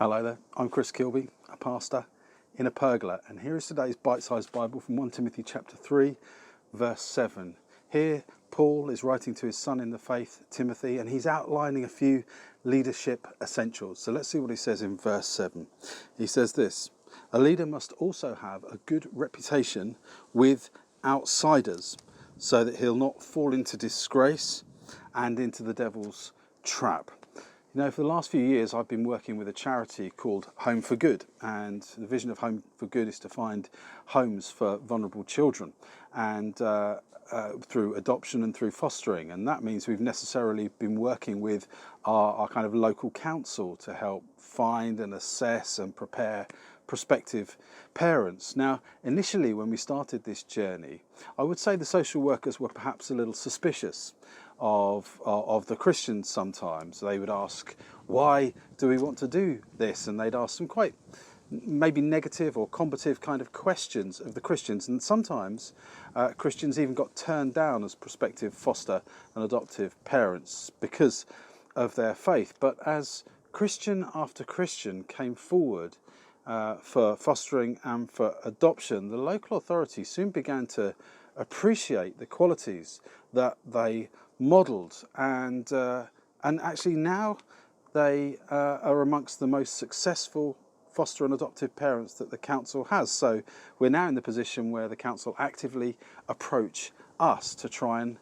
Hello there, I'm Chris Kilby, a pastor in a pergola, and here is today's bite-sized Bible from 1 Timothy chapter 3, verse 7. Here, Paul is writing to his son in the faith, Timothy, and he's outlining a few leadership essentials. So let's see what he says in verse 7. He says this: a leader must also have a good reputation with outsiders, so that he'll not fall into disgrace and into the devil's trap. You know, for the last few years, I've been working with a charity called Home for Good, and the vision of Home for Good is to find homes for vulnerable children, and through adoption and through fostering. And that means we've necessarily been working with our kind of local council to help find and assess and prepare prospective parents. Now, initially when we started this journey, I would say the social workers were perhaps a little suspicious of the Christians sometimes. They would ask, why do we want to do this? And they'd ask some quite maybe negative or combative kind of questions of the Christians. And sometimes Christians even got turned down as prospective foster and adoptive parents because of their faith. But as Christian after Christian came forward for fostering and for adoption, the local authorities soon began to appreciate the qualities that they modelled, and actually now they are amongst the most successful foster and adoptive parents that the council has. So we're now in the position where the council actively approach us to try and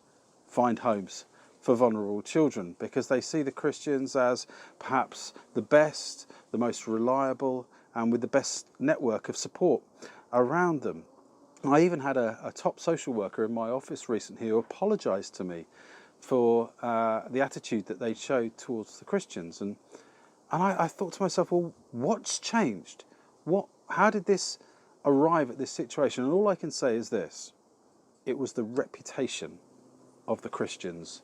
find homes for vulnerable children, because they see the Christians as perhaps the best, the most reliable, and with the best network of support around them. I even had a top social worker in my office recently who apologised to me for the attitude that they showed towards the Christians. And I thought to myself, well, what's changed? How did this arrive at this situation? And all I can say is this: it was the reputation of the Christians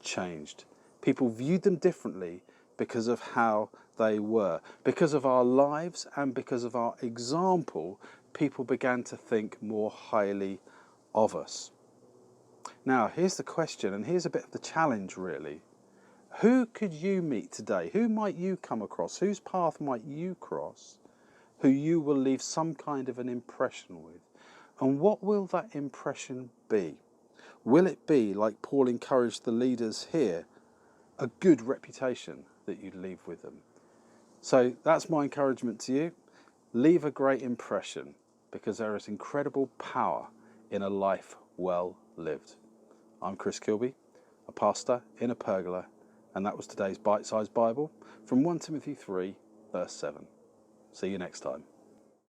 changed. People viewed them differently because of how they were. Because of our lives and because of our example, people began to think more highly of us. Now, here's the question, and here's a bit of the challenge, really. Who could you meet today? Who might you come across? Whose path might you cross who you will leave some kind of an impression with? And what will that impression be? Will it be, like Paul encouraged the leaders here, a good reputation that you leave with them? So that's my encouragement to you. Leave a great impression, because there is incredible power in a life well lived. I'm Chris Kilby, a pastor in a pergola, and that was today's bite-sized Bible from 1 Timothy 3, verse 7. See you next time.